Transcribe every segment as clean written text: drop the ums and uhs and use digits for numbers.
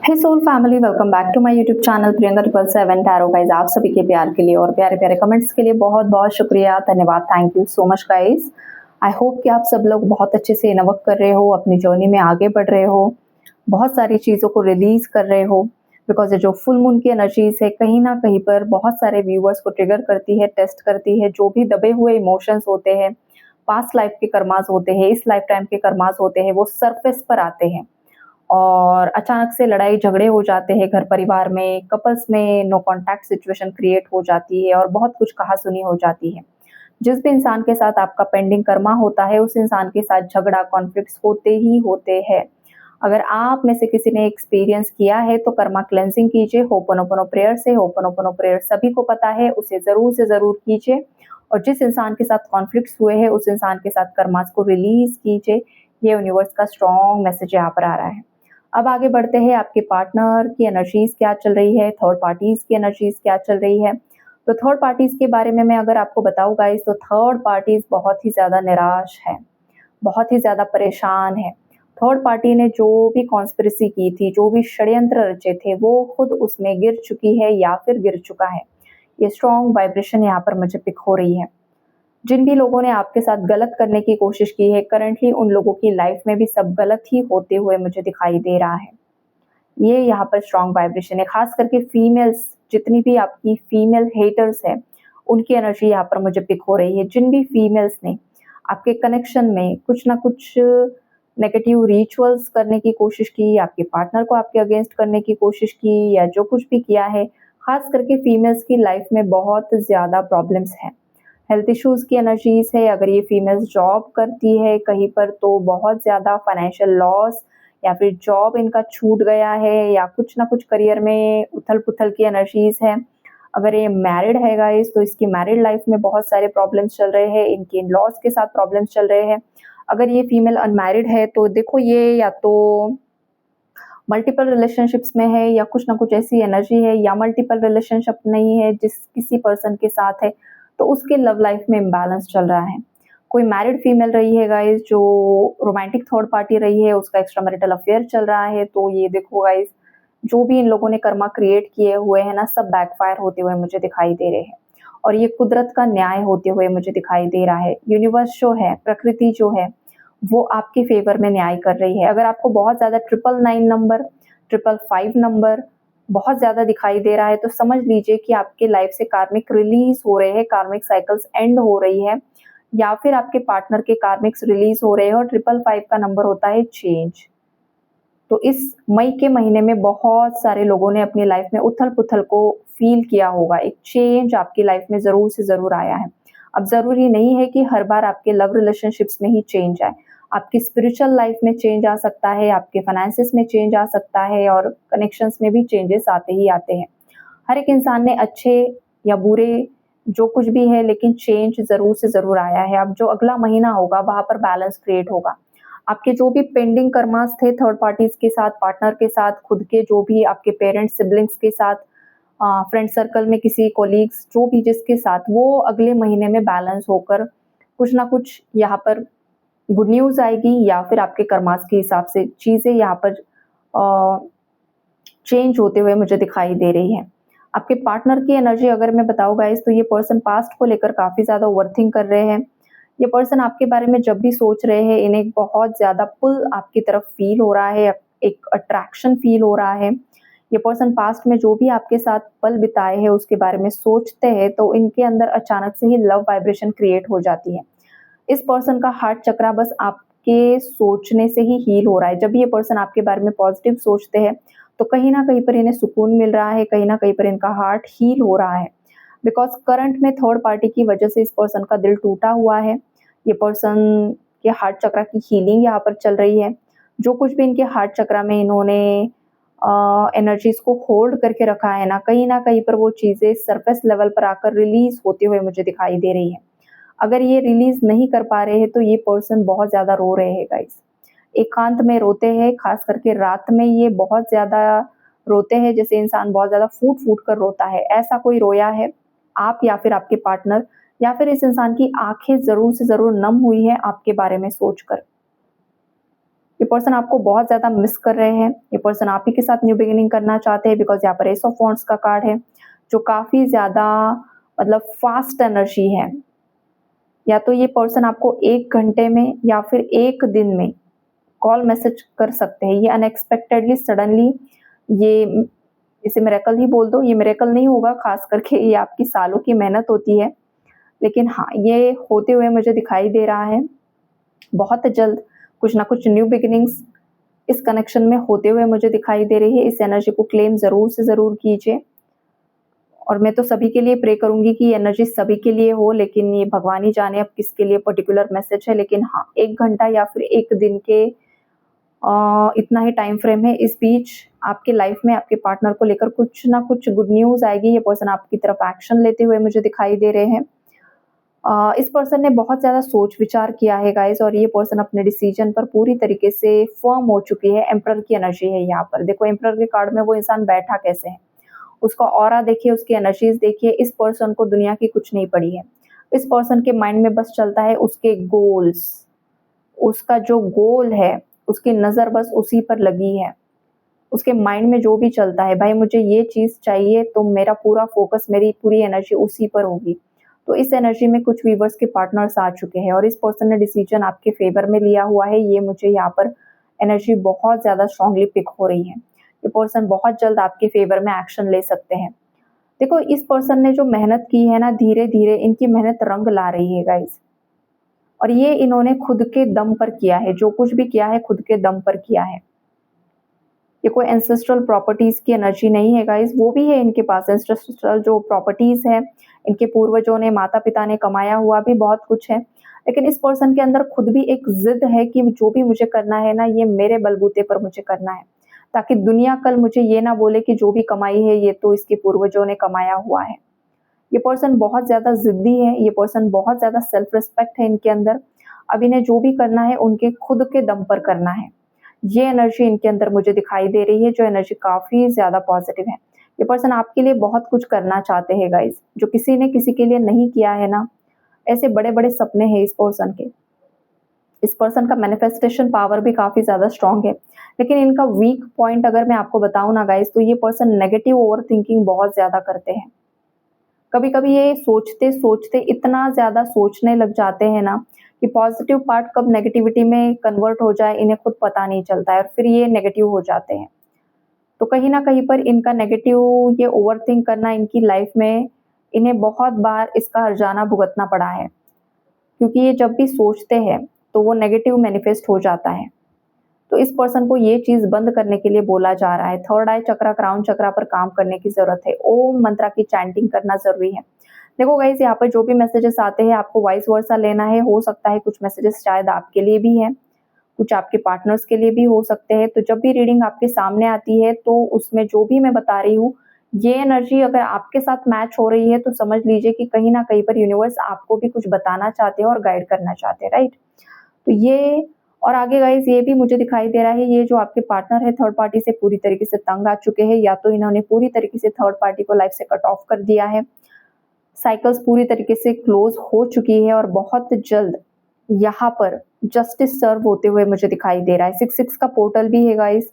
Hey soul family, welcome back to my YouTube channel Priyanka 777 tarot guys. आप सभी के प्यार के लिए और प्यारे प्यारे कमेंट्स के लिए बहुत बहुत शुक्रिया, धन्यवाद, thank you so much guys. I hope कि आप सब लोग बहुत अच्छे से इनवर्क कर रहे हो, अपनी जर्नी में आगे बढ़ रहे हो, बहुत सारी चीज़ों को रिलीज कर रहे हो। बिकॉज ये जो फुल मून की एनर्जीज है कहीं ना कहीं पर बहुत सारे व्यूअर्स को ट्रिगर करती है, टेस्ट करती है। जो भी दबे हुए इमोशंस होते हैं, पास्ट लाइफ के कर्मास होते हैं, इस लाइफ टाइम के कर्मास होते हैं, वो सरफेस पर आते हैं और अचानक से लड़ाई झगड़े हो जाते हैं घर परिवार में, कपल्स में नो कॉन्टैक्ट सिचुएशन क्रिएट हो जाती है और बहुत कुछ कहा-सुनी हो जाती है। जिस भी इंसान के साथ आपका पेंडिंग कर्मा होता है, उस इंसान के साथ झगड़ा, कॉन्फ्लिक्ट्स होते ही होते हैं। अगर आप में से किसी ने एक्सपीरियंस किया है तो कर्मा क्लेंजिंग कीजिए होपोनोपोनो प्रेयर से। होपोनोपोनो प्रेयर सभी को पता है, उसे ज़रूर से ज़रूर कीजिए और जिस इंसान के साथ कॉन्फ्लिक्ट्स हुए हैं, उस इंसान के साथ कर्मास को रिलीज़ कीजिए। ये यूनिवर्स का स्ट्रॉन्ग मैसेज यहाँ पर आ रहा है। अब आगे बढ़ते हैं, आपके पार्टनर की एनर्जीज क्या चल रही है, थर्ड पार्टीज की एनर्जीज क्या चल रही है। तो थर्ड पार्टीज के बारे में मैं अगर आपको बताऊं गाइस, तो थर्ड पार्टीज बहुत ही ज़्यादा निराश है, बहुत ही ज़्यादा परेशान है। थर्ड पार्टी ने जो भी कॉन्स्पिरेसी की थी, जो भी षड्यंत्र रचे थे, वो खुद उसमें गिर चुकी है या फिर गिर चुका है। ये स्ट्रॉन्ग वाइब्रेशन यहाँ पर मुझे पिक हो रही है। जिन भी लोगों ने आपके साथ गलत करने की कोशिश की है, करंटली उन लोगों की लाइफ में भी सब गलत ही होते हुए मुझे दिखाई दे रहा है। ये यहाँ पर स्ट्रॉन्ग वाइब्रेशन है, खास करके फीमेल्स, जितनी भी आपकी फीमेल हेटर्स है, उनकी एनर्जी यहाँ पर मुझे पिक हो रही है। जिन भी फीमेल्स ने आपके कनेक्शन में कुछ ना कुछ नेगेटिव रिचुअल्स करने की कोशिश की, आपके पार्टनर को आपके अगेंस्ट करने की कोशिश की, या जो कुछ भी किया है, खास करके फीमेल्स की लाइफ में बहुत ज़्यादा प्रॉब्लम्स हैं। हेल्थ इश्यूज़ की एनर्जीज़ है। अगर ये फीमेल्स जॉब करती है कहीं पर, तो बहुत ज़्यादा फाइनेंशियल लॉस, या फिर जॉब इनका छूट गया है, या कुछ ना कुछ करियर में उथल-पुथल की एनर्जीज़ है। अगर ये मैरिड है गाइस, तो इसकी मैरिड लाइफ में बहुत सारे प्रॉब्लम्स चल रहे हैं, इनके इन-लॉज़ के साथ प्रॉब्लम्स चल रहे हैं। अगर ये फीमेल अनमैरिड है तो देखो, ये या तो मल्टीपल रिलेशनशिप्स में है, या कुछ ना कुछ ऐसी एनर्जी है, या मल्टीपल रिलेशनशिप नहीं है, जिस किसी पर्सन के साथ है, तो उसके लव लाइफ में इम्बैलेंस चल रहा है। कोई मैरिड फीमेल रही है गाइस, जो रोमांटिक थर्ड पार्टी रही है, उसका एक्स्ट्रा मैरिटल अफेयर चल रहा है, तो ये देखो गाइस, जो भी इन लोगों ने कर्मा क्रिएट किए हुए हैं ना, सब बैकफायर होते हुए मुझे दिखाई दे रहे हैं। और ये कुदरत का न्याय होते हुए मुझे दिखाई दे रहा है। यूनिवर्स जो है, प्रकृति जो है, वो आपके फेवर में न्याय कर रही है। अगर आपको बहुत ज़्यादा 999 नंबर, 555 नंबर बहुत ज़्यादा दिखाई दे रहा है, तो समझ लीजिए कि आपके लाइफ से कार्मिक रिलीज हो रहे हैं, कार्मिक साइकिल्स एंड हो रही है, या फिर आपके पार्टनर के कार्मिक्स रिलीज हो रहे हैं। और 555 का नंबर होता है चेंज। तो इस मई के महीने में बहुत सारे लोगों ने अपनी लाइफ में उथल-पुथल को फ़ील किया होगा। एक चेंज आपकी लाइफ में ज़रूर से ज़रूर आया है। अब ज़रूरी नहीं है कि हर बार आपके लव रिलेशनशिप्स में ही चेंज आए। आपकी स्पिरिचुअल लाइफ में चेंज आ सकता है, आपके फाइनेंसेस में चेंज आ सकता है, और कनेक्शंस में भी चेंजेस आते ही आते हैं। हर एक इंसान ने अच्छे या बुरे जो कुछ भी है, लेकिन चेंज ज़रूर से ज़रूर आया है। अब जो अगला महीना होगा, वहाँ पर बैलेंस क्रिएट होगा। आपके जो भी पेंडिंग कर्मास थे थर्ड पार्टीज़ के साथ, पार्टनर के साथ, खुद के जो भी आपके पेरेंट्स, सिबलिंग्स के साथ, फ्रेंड सर्कल में किसी कोलीग्स, जो भी जिसके साथ, वो अगले महीने में बैलेंस होकर कुछ ना कुछ यहाँ पर गुड न्यूज़ आएगी, या फिर आपके कर्मास के हिसाब से चीज़ें यहाँ पर चेंज होते हुए मुझे दिखाई दे रही है। आपके पार्टनर की एनर्जी अगर मैं बताऊँ गाइस, तो ये पर्सन पास्ट को लेकर काफ़ी ज़्यादा ओवरथिंक कर रहे हैं। ये पर्सन आपके बारे में जब भी सोच रहे हैं, इन्हें बहुत ज़्यादा पुल आपकी तरफ फ़ील हो रहा है, एक अट्रैक्शन फ़ील हो रहा है। ये पर्सन पास्ट में जो भी आपके साथ पल बिताए हैं, उसके बारे में सोचते हैं, तो इनके अंदर अचानक से ही लव वाइब्रेशन क्रिएट हो जाती है। इस पर्सन का हार्ट चक्रा बस आपके सोचने से ही हील हो रहा है। जब भी ये पर्सन आपके बारे में पॉजिटिव सोचते हैं, तो कहीं न कहीं पर इन्हें सुकून मिल रहा है, कहीं न कहीं पर इनका हार्ट हील हो रहा है। बिकॉज़ करंट में थर्ड पार्टी की वजह से इस पर्सन का दिल टूटा हुआ है। ये पर्सन के हार्ट चक्रा की हीलिंग यहाँ पर चल रही है। जो कुछ भी इनके हार्ट चक्रा में इन्होंने एनर्जीज़ को होल्ड करके रखा है ना, कहीं पर वो चीज़ें सरफेस लेवल पर आकर रिलीज़ होते हुए मुझे दिखाई दे रही हैं। अगर ये रिलीज़ नहीं कर पा रहे हैं, तो ये पर्सन बहुत ज़्यादा रो रहे हैं गाइस। एकांत में रोते हैं, खास करके रात में ये बहुत ज़्यादा रोते हैं, जैसे इंसान बहुत ज़्यादा फूट-फूट कर रोता है, ऐसा कोई रोया है? आप या फिर आपके पार्टनर, या फिर इस इंसान की आँखें ज़रूर से ज़रूर नम हुई है आपके बारे में सोचकर। ये पर्सन आपको बहुत ज़्यादा मिस कर रहे हैं। ये पर्सन आप ही के साथ न्यू बिगिनिंग करना चाहते हैं, बिकॉज़ यहाँ पर एस ऑफ वांड्स का कार्ड है, जो काफ़ी ज़्यादा मतलब फ़ास्ट एनर्जी है। या तो ये पर्सन आपको 1 घंटे में या फिर 1 दिन में कॉल मैसेज कर सकते हैं। ये अनएक्सपेक्टेडली सडनली ये इसे मिरेकल ही बोल दो, ये मिरेकल नहीं होगा, ख़ास करके ये आपकी सालों की मेहनत होती है। लेकिन हाँ, ये होते हुए मुझे दिखाई दे रहा है। बहुत जल्द कुछ ना कुछ न्यू बिगिनिंग्स इस कनेक्शन में होते हुए मुझे दिखाई दे रही है। इस एनर्जी को क्लेम ज़रूर से ज़रूर कीजिए। और मैं तो सभी के लिए प्रे करूँगी कि ये एनर्जी सभी के लिए हो, लेकिन ये भगवान ही जाने अब किसके लिए पर्टिकुलर मैसेज है। लेकिन हाँ, 1 घंटा या फिर 1 दिन के इतना ही टाइम फ्रेम है। इस बीच आपके लाइफ में आपके पार्टनर को लेकर कुछ ना कुछ गुड न्यूज़ आएगी। ये पर्सन आपकी तरफ एक्शन लेते हुए मुझे दिखाई दे रहे हैं। इस पर्सन ने बहुत ज़्यादा सोच विचार किया है गाइस, और ये पर्सन अपने डिसीजन पर पूरी तरीके से फर्म हो चुकी है। एम्परर की एनर्जी है यहाँ पर। देखो एम्परर के कार्ड में वो इंसान बैठा कैसे है, उसका ऑरा देखिए, उसकी एनर्जीज देखिए। इस पर्सन को दुनिया की कुछ नहीं पड़ी है। इस पर्सन के माइंड में बस चलता है उसके गोल्स, उसका जो गोल है उसकी नज़र बस उसी पर लगी है। उसके माइंड में जो भी चलता है, भाई मुझे ये चीज़ चाहिए, तो मेरा पूरा फोकस, मेरी पूरी एनर्जी उसी पर होगी। तो इस एनर्जी में कुछ व्यूवर्स के पार्टनर्स आ चुके हैं और इस पर्सन ने डिसीजन आपके फेवर में लिया हुआ है। ये मुझे यहाँ पर एनर्जी बहुत ज़्यादा स्ट्रांगली पिक हो रही है। ये पर्सन बहुत जल्द आपके फेवर में एक्शन ले सकते हैं। देखो इस पर्सन ने जो मेहनत की है ना, धीरे धीरे इनकी मेहनत रंग ला रही है गाइज। और ये इन्होंने खुद के दम पर किया है, जो कुछ भी किया है खुद के दम पर किया है। ये कोई एंसेस्ट्रल प्रॉपर्टीज की एनर्जी नहीं है गाइज, वो भी है इनके पास एंसेस्ट्रल जो प्रॉपर्टीज है, इनके पूर्वजों ने, माता पिता ने कमाया हुआ भी बहुत कुछ है। लेकिन इस पर्सन के अंदर खुद भी एक जिद है कि जो भी मुझे करना है ना, ये मेरे बलबूते पर मुझे करना है, ताकि दुनिया कल मुझे ये ना बोले कि जो भी कमाई है ये तो इसके पूर्वजों ने कमाया हुआ है। ये पर्सन बहुत ज़्यादा ज़िद्दी है, ये पर्सन बहुत ज़्यादा सेल्फ रिस्पेक्ट है इनके अंदर। अब इन्हें जो भी करना है उनके खुद के दम पर करना है। ये एनर्जी इनके अंदर मुझे दिखाई दे रही है, जो एनर्जी काफ़ी ज़्यादा पॉजिटिव है। ये पर्सन आपके लिए बहुत कुछ करना चाहते हैं गाइज़, जो किसी ने किसी के लिए नहीं किया है ना, ऐसे बड़े-बड़े सपने हैं इस पर्सन के। इस पर्सन का मैनिफेस्टेशन पावर भी काफ़ी ज़्यादा स्ट्रॉन्ग है। लेकिन इनका वीक पॉइंट अगर मैं आपको बताऊँ ना गाइज़, तो ये पर्सन नेगेटिव ओवरथिंकिंग बहुत ज़्यादा करते हैं। कभी-कभी ये सोचते-सोचते इतना ज़्यादा सोचने लग जाते हैं ना, कि पॉज़िटिव पार्ट कब नेगेटिविटी में कन्वर्ट हो जाए इन्हें खुद पता नहीं चलता है और फिर ये नेगेटिव हो जाते हैं। तो कहीं न कहीं पर इनका नेगेटिव ये ओवरथिंक करना इनकी लाइफ़ में इन्हें बहुत बार इसका हर्जाना भुगतना पड़ा है। क्योंकि ये जब भी सोचते हैं, तो वो नेगेटिव मैनिफेस्ट हो जाता है। तो इस पर्सन को ये चीज़ बंद करने के लिए बोला जा रहा है। थर्ड आई चक्रा, क्राउन चक्रा पर काम करने की ज़रूरत है। ओम मंत्रा की चैंटिंग करना ज़रूरी है। देखो गाइज़, यहाँ पर जो भी मैसेजेस आते हैं आपको वाइस वर्सा लेना है। हो सकता है कुछ मैसेजेस शायद आपके लिए भी हैं, कुछ आपके पार्टनर्स के लिए भी हो सकते हैं। तो जब भी रीडिंग आपके सामने आती है, तो उसमें जो भी मैं बता रही हूँ, ये एनर्जी अगर आपके साथ मैच हो रही है, तो समझ लीजिए कि कहीं न कहीं पर यूनिवर्स आपको भी कुछ बताना चाहते हैं और गाइड करना चाहते हैं, राइट? तो ये और आगे गाइज़ ये भी मुझे दिखाई दे रहा है, ये जो आपके पार्टनर है थर्ड पार्टी से पूरी तरीके से तंग आ चुके हैं, या तो इन्होंने पूरी तरीके से थर्ड पार्टी को लाइफ से कट ऑफ कर दिया है। साइकिल्स पूरी तरीके से क्लोज़ हो चुकी है और बहुत जल्द यहाँ पर जस्टिस सर्व होते हुए मुझे दिखाई दे रहा है। 6-6 का पोर्टल भी है गाइज़,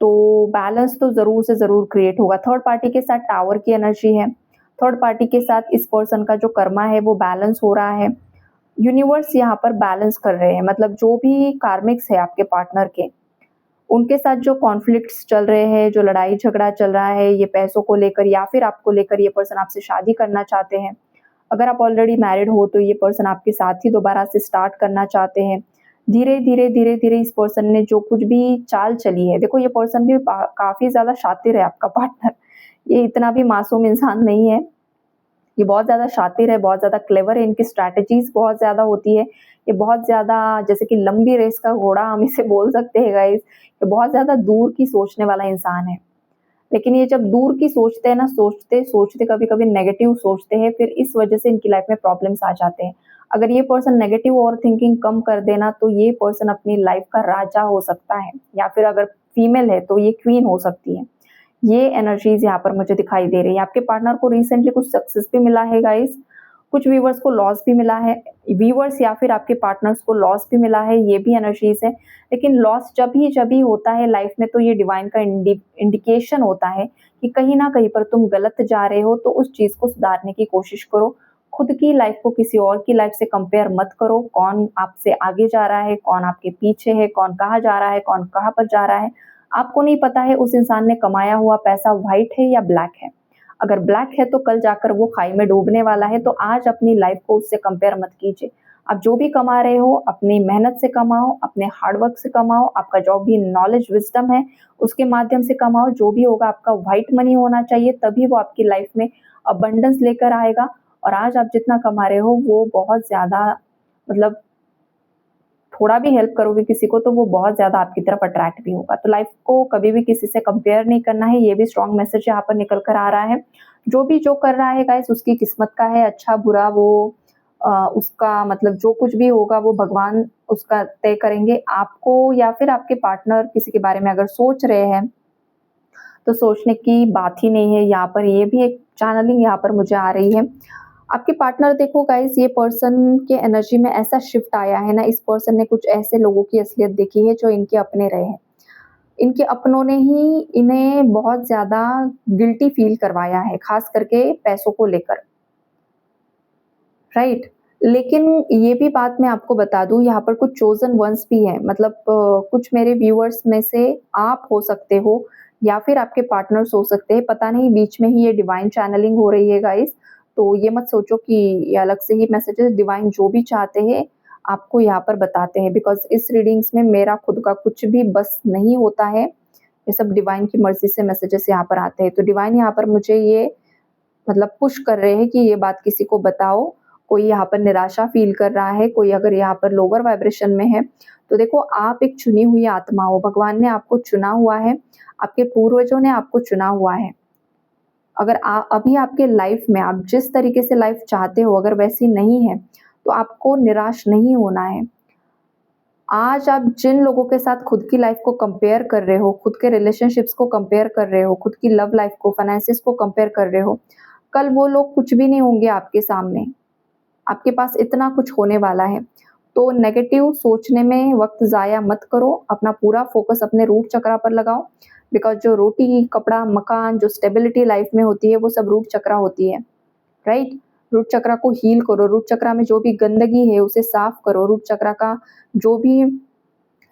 तो बैलेंस तो ज़रूर से ज़रूर क्रिएट होगा। थर्ड पार्टी के साथ टावर की एनर्जी है। थर्ड पार्टी के साथ इस पर्सन का जो कर्मा है वो बैलेंस हो रहा है। यूनिवर्स यहाँ पर बैलेंस कर रहे हैं, मतलब जो भी कार्मिक्स है आपके पार्टनर के, उनके साथ जो कॉन्फ्लिक्ट्स चल रहे हैं, जो लड़ाई झगड़ा चल रहा है, ये पैसों को लेकर या फिर आपको लेकर, ये पर्सन आपसे शादी करना चाहते हैं। अगर आप ऑलरेडी मैरिड हो तो ये पर्सन आपके साथ ही दोबारा से स्टार्ट करना चाहते हैं। धीरे-धीरे इस पर्सन ने जो कुछ भी चाल चली है, देखो ये पर्सन भी काफ़ी ज़्यादा शातिर है आपका पार्टनर। ये इतना भी मासूम इंसान नहीं है। ये बहुत ज़्यादा शातिर है, बहुत ज़्यादा क्लेवर है, इनकी स्ट्रैटेजीज़ बहुत ज़्यादा होती है। ये बहुत ज़्यादा जैसे कि लंबी रेस का घोड़ा हम इसे बोल सकते हैं गाइज़। ये बहुत ज़्यादा दूर की सोचने वाला इंसान है। लेकिन ये जब दूर की सोचते हैं ना, सोचते-सोचते कभी-कभी नेगेटिव सोचते हैं, फिर इस वजह से इनकी लाइफ़ में प्रॉब्लम्स आ जाते हैं। अगर ये पर्सन नेगेटिव ओवरथिंकिंग कम कर देना, तो ये पर्सन अपनी लाइफ़ का राजा हो सकता है, या फिर अगर फीमेल है तो ये क्वीन हो सकती है। ये एनर्जीज़ यहाँ पर मुझे दिखाई दे रही है। आपके पार्टनर को रिसेंटली कुछ सक्सेस भी मिला है गाइज़, कुछ व्यूवर्स को लॉस भी मिला है, व्यूवर्स या फिर आपके पार्टनर्स को लॉस भी मिला है, ये भी एनर्जीज है। लेकिन लॉस जब ही होता है लाइफ में, तो ये डिवाइन का इंडिकेशन होता है कि कहीं ना कहीं पर तुम गलत जा रहे हो, तो उस चीज को सुधारने की कोशिश करो। खुद की लाइफ को किसी और की लाइफ से कंपेयर मत करो। कौन आपसे आगे जा रहा है, कौन आपके पीछे है, कौन कहाँ जा रहा है, कौन कहाँ पर जा रहा है, आपको नहीं पता है। उस इंसान ने कमाया हुआ पैसा व्हाइट है या ब्लैक है। अगर ब्लैक है तो कल जाकर वो खाई में डूबने वाला है। तो आज अपनी लाइफ को उससे कंपेयर मत कीजिए। आप जो भी कमा रहे हो अपनी मेहनत से कमाओ, अपने हार्डवर्क से कमाओ, आपका जो भी नॉलेज विजडम है उसके माध्यम से कमाओ। जो भी होगा आपका व्हाइट मनी होना चाहिए, तभी वो आपकी लाइफ में अबंडेंस लेकर आएगा। और आज आप जितना कमा रहे हो वो बहुत ज़्यादा, मतलब थोड़ा भी हेल्प करोगे किसी को तो वो बहुत ज़्यादा आपकी तरफ अट्रैक्ट भी होगा। तो लाइफ को कभी भी किसी से कंपेयर नहीं करना है, ये भी स्ट्रॉन्ग मैसेज यहाँ पर निकल कर आ रहा है। जो कर रहा है गाइस उसकी किस्मत का है, अच्छा बुरा वो उसका मतलब जो कुछ भी होगा वो भगवान उसका तय करेंगे। आपको या फिर आपके पार्टनर किसी के बारे में अगर सोच रहे हैं तो सोचने की बात ही नहीं है। यहाँ पर ये भी एक चैनलिंग यहाँ पर मुझे आ रही है। आपके पार्टनर देखो गाइस, ये पर्सन के एनर्जी में ऐसा शिफ्ट आया है ना, इस पर्सन ने कुछ ऐसे लोगों की असलियत देखी है जो इनके अपने रहे हैं। इनके अपनों ने ही इन्हें बहुत ज़्यादा गिल्टी फील करवाया है, खास करके पैसों को लेकर, राइट। लेकिन ये भी बात मैं आपको बता दूं, यहाँ पर कुछ चोजन वंस भी है। मतलब कुछ मेरे व्यूअर्स में से आप हो सकते हो या फिर आपके पार्टनर्स हो सकते हैं, पता नहीं, बीच में ही ये डिवाइन चैनलिंग हो रही है गाइस। तो ये मत सोचो कि ये अलग से ही मैसेजेस, डिवाइन जो भी चाहते हैं आपको यहाँ पर बताते हैं। बिकॉज इस रीडिंग्स में मेरा खुद का कुछ भी बस नहीं होता है, ये सब डिवाइन की मर्जी से मैसेजेस यहाँ पर आते हैं। तो डिवाइन यहाँ पर मुझे ये मतलब पुश कर रहे हैं कि ये बात किसी को बताओ। कोई यहाँ पर निराशा फील कर रहा है, कोई अगर यहाँ पर लोअर वाइब्रेशन में है, तो देखो आप एक चुनी हुई आत्मा हो, भगवान ने आपको चुना हुआ है, आपके पूर्वजों ने आपको चुना हुआ है। अगर अभी आपके लाइफ में आप जिस तरीके से लाइफ चाहते हो अगर वैसी नहीं है, तो आपको निराश नहीं होना है। आज आप जिन लोगों के साथ खुद की लाइफ को कंपेयर कर रहे हो, खुद के रिलेशनशिप्स को कंपेयर कर रहे हो, खुद की लव लाइफ को, फाइनेंसिस को कंपेयर कर रहे हो, कल वो लोग कुछ भी नहीं होंगे आपके सामने। आपके पास इतना कुछ होने वाला है। तो नेगेटिव सोचने में वक्त ज़ाया मत करो, अपना पूरा फोकस अपने रूट चक्रा पर लगाओ। बिकॉज जो रोटी, कपड़ा, मकान, जो स्टेबिलिटी लाइफ में होती है वो सब रूट चक्रा होती है, राइट। रूट चक्रा को हील करो, रूट चक्रा में जो भी गंदगी है उसे साफ करो, रूट चक्रा का जो भी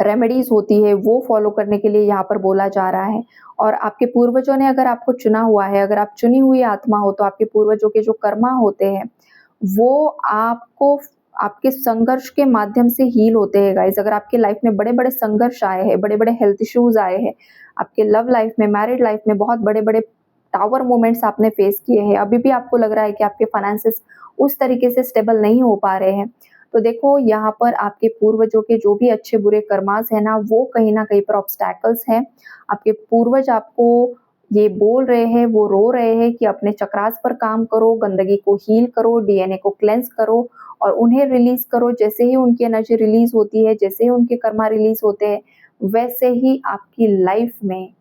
रेमेडीज होती है वो फॉलो करने के लिए यहाँ पर बोला जा रहा है। और आपके पूर्वजों ने अगर आपको चुना हुआ है, अगर आप चुनी हुई आत्मा हो, तो आपके पूर्वजों के जो कर्मा होते हैं वो आपको आपके संघर्ष के माध्यम से हील होते हैं गाइस। अगर आपकी लाइफ में बड़े बड़े संघर्ष आए हैं, बड़े बड़े हेल्थ इश्यूज आए हैं, आपके लव लाइफ में, मैरिड लाइफ में बहुत बड़े बड़े टावर मोमेंट्स आपने फेस किए हैं, अभी भी आपको लग रहा है कि आपके फाइनेंसेस उस तरीके से स्टेबल नहीं हो पा रहे हैं, तो देखो यहाँ पर आपके पूर्वजों के जो भी अच्छे बुरे कर्मास है ना, वो कहीं ना कहीं पर ऑब्स्टैकल्स हैं। आपके पूर्वज आपको ये बोल रहे हैं, वो रो रहे हैं कि अपने चक्रास पर काम करो, गंदगी को हील करो, डीएनए को क्लेंस करो और उन्हें रिलीज करो। जैसे ही उनकी एनर्जी रिलीज होती है, जैसे ही उनके कर्मा रिलीज होते हैं, वैसे ही आपकी लाइफ में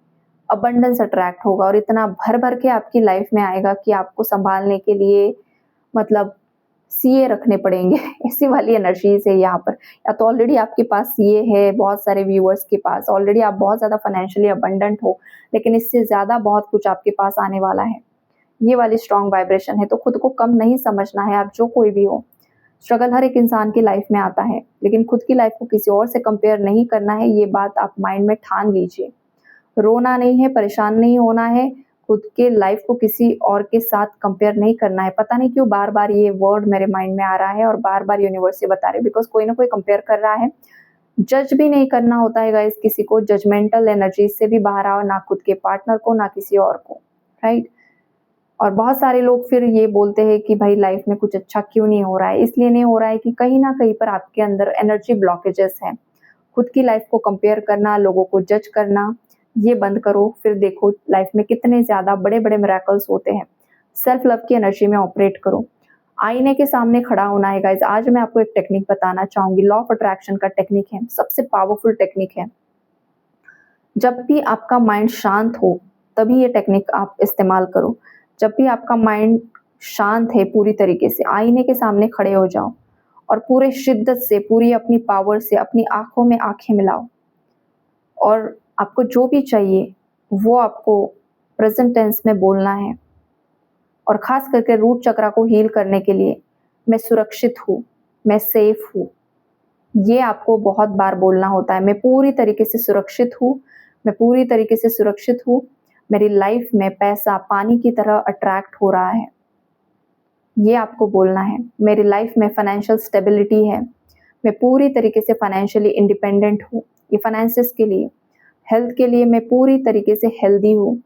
अबंडेंस अट्रैक्ट होगा और इतना भर भर के आपकी लाइफ में आएगा कि आपको संभालने के लिए मतलब सीए रखने पड़ेंगे। ऐसी वाली एनर्जीज है यहाँ पर। या तो ऑलरेडी आपके पास सीए है, बहुत सारे व्यूअर्स के पास ऑलरेडी आप बहुत ज़्यादा फाइनेंशियली अबंडेंट हो, लेकिन इससे ज़्यादा बहुत कुछ आपके पास आने वाला है। ये वाली स्ट्रॉन्ग वाइब्रेशन है। तो खुद को कम नहीं समझना है, आप जो कोई भी हो। स्ट्रगल हर एक इंसान की लाइफ में आता है, लेकिन खुद की लाइफ को किसी और से कंपेयर नहीं करना है, ये बात आप माइंड में ठान लीजिए। रोना नहीं है, परेशान नहीं होना है, खुद के लाइफ को किसी और के साथ कंपेयर नहीं करना है। पता नहीं क्यों बार बार ये वर्ड मेरे माइंड में आ रहा है और बार बार यूनिवर्स से बता रहे, बिकॉज कोई ना कोई कंपेयर कर रहा है। जज भी नहीं करना होता है गाइस किसी को, जजमेंटल एनर्जी से भी बाहर आओ, ना खुद के पार्टनर को ना किसी और को, राइट। और बहुत सारे लोग फिर ये बोलते हैं कि भाई लाइफ में कुछ अच्छा क्यों नहीं हो रहा है, इसलिए नहीं हो रहा है कि कहीं ना कहीं पर आपके अंदर एनर्जी ब्लॉकेजेस हैं। खुद की लाइफ को कंपेयर करना, लोगों को जज करना, ये बंद करो। फिर देखो लाइफ में कितने ज़्यादा बड़े बड़े मिरेकल्स होते हैं। सेल्फ लव की एनर्जी में ऑपरेट करो। आईने के सामने खड़ा होना है गाइज। आज मैं आपको एक टेक्निक बताना चाहूंगी, लॉ ऑफ अट्रैक्शन का टेक्निक है, सबसे पावरफुल टेक्निक है। जब भी आपका माइंड शांत हो तभी ये टेक्निक आप इस्तेमाल करो। जब भी आपका माइंड शांत है पूरी तरीके से, आईने के सामने खड़े हो जाओ और पूरे शिद्दत से, पूरी अपनी पावर से अपनी आँखों में आँखें मिलाओ और आपको जो भी चाहिए वो आपको प्रेज़ेंट टेंस में बोलना है। और ख़ास करके रूट चक्रा को हील करने के लिए मैं सुरक्षित हूँ, मैं सेफ़ हूँ, ये आपको बहुत बार बोलना होता है। मैं पूरी तरीके से सुरक्षित हूँ, मैं पूरी तरीके से सुरक्षित हूँ। मेरी लाइफ़ में पैसा पानी की तरह अट्रैक्ट हो रहा है, ये आपको बोलना है। मेरी लाइफ़ में फ़ाइनेंशियल स्टेबिलिटी है, मैं पूरी तरीके से फ़ाइनेंशियली इंडिपेंडेंट हूँ। ये फ़ाइनेंसेस के लिए, हेल्थ के लिए मैं पूरी तरीके से हेल्दी हूँ।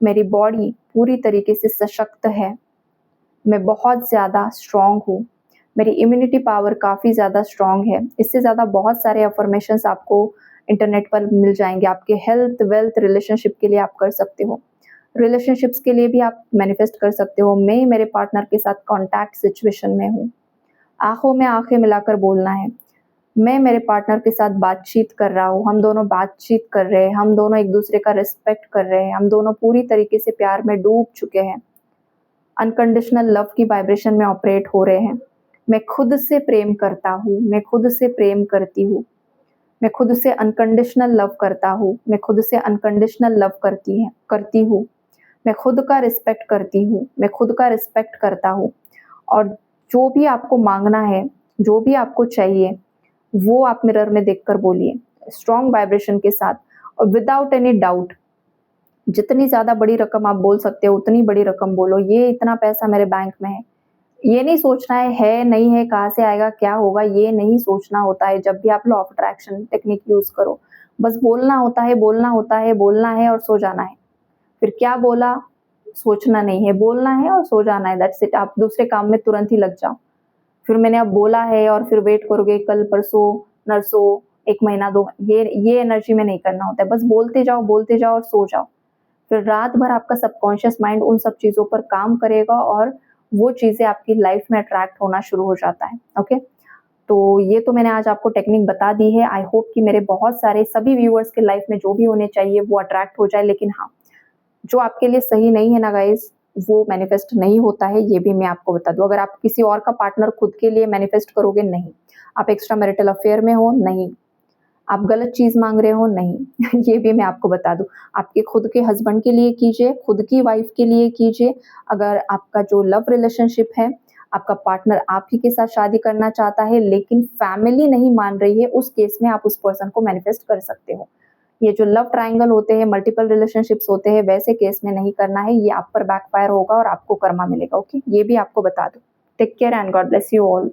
मेरी बॉडी पूरी तरीके से सशक्त है, मैं बहुत ज़्यादा स्ट्रॉन्ग हूँ। मेरी इम्यूनिटी पावर काफ़ी ज़्यादा स्ट्रॉन्ग है। इससे ज़्यादा बहुत सारे अफ़र्मेशंस आपको इंटरनेट पर मिल जाएँगे। आपके हेल्थ, वेल्थ, रिलेशनशिप के लिए आप कर सकते हो। रिलेशनशिप्स के लिए भी आप मैनिफेस्ट कर सकते हो। मैं मेरे पार्टनर के साथ कॉन्टैक्ट सिचुएशन में हूँ। आँखों में आँखें मिलाकर बोलना है। मैं मेरे पार्टनर के साथ बातचीत कर रहा हूँ, हम दोनों बातचीत कर रहे हैं, हम दोनों एक-दूसरे का रिस्पेक्ट कर रहे हैं, हम दोनों पूरी तरीके से प्यार में डूब चुके हैं। अनकंडीशनल लव की वाइब्रेशन में ऑपरेट हो रहे हैं। मैं खुद से प्रेम करता हूँ, मैं खुद से प्रेम करती हूँ, मैं खुद से अनकंडीशनल लव करता हूँ, मैं खुद से अनकंडीशनल लव करती हूँ। मैं खुद का रिस्पेक्ट करती हूँ, मैं खुद का रिस्पेक्ट करता हूँ और जो भी आपको माँगना है, जो भी आपको चाहिए, वो आप मिरर में देखकर बोलिए, स्ट्रॉन्ग वाइब्रेशन के साथ और विदाउट एनी डाउट। जितनी ज़्यादा बड़ी रकम आप बोल सकते हो, उतनी बड़ी रकम बोलो। ये इतना पैसा मेरे बैंक में है। ये नहीं सोचना है, नहीं है, कहाँ से आएगा, क्या होगा, ये नहीं सोचना होता है जब भी आप law of attraction technique use करो। बस बोलना होता है, बोलना होता है, बोलना है और सो जाना है। फिर क्या बोला, सोचना नहीं है, बोलना है और सो जाना है, दैट्स इट। आप दूसरे काम में तुरंत ही लग जाओ। फिर मैंने अब बोला है और फिर वेट करोगे कल, परसों, नरसों, 1 महीना, 2 ये एनर्जी में नहीं करना होता है। बस बोलते जाओ और सो जाओ। फिर रात भर आपका सबकॉन्शियस माइंड उन सब चीज़ों पर काम करेगा और वो चीज़ें आपकी लाइफ में अट्रैक्ट होना शुरू हो जाता है। ओके? तो ये तो मैंने आज आपको टेक्निक बता दी है। आई होप कि मेरे बहुत सारे सभी व्यूअर्स के लाइफ में जो भी होने चाहिए वो अट्रैक्ट हो जाए। लेकिन हाँ, जो आपके लिए सही नहीं है ना गाइज़, वो मैनिफेस्ट नहीं होता है, ये भी मैं आपको बता दूँ। अगर आप किसी और का पार्टनर खुद के लिए मैनिफेस्ट करोगे, नहीं। आप एक्स्ट्रा मैरिटल अफेयर में हो, नहीं। आप गलत चीज़ माँग रहे हो, नहीं। ये भी मैं आपको बता दूँ। आपके खुद के हस्बैंड के लिए कीजिए, खुद की वाइफ़ के लिए कीजिए। अगर आपका जो लव रिलेशनशिप है, आपका पार्टनर आप ही के साथ शादी करना चाहता है, लेकिन फैमिली नहीं मान रही है, उस केस में आप उस पर्सन को मैनिफेस्ट कर सकते हो। ये जो लव ट्रायंगल होते हैं, मल्टीपल रिलेशनशिप्स होते हैं, वैसे केस में नहीं करना है, ये आप पर बैकफायर होगा और आपको कर्मा मिलेगा, ओके? ये भी आपको बता दूँ। Take care and God bless you all.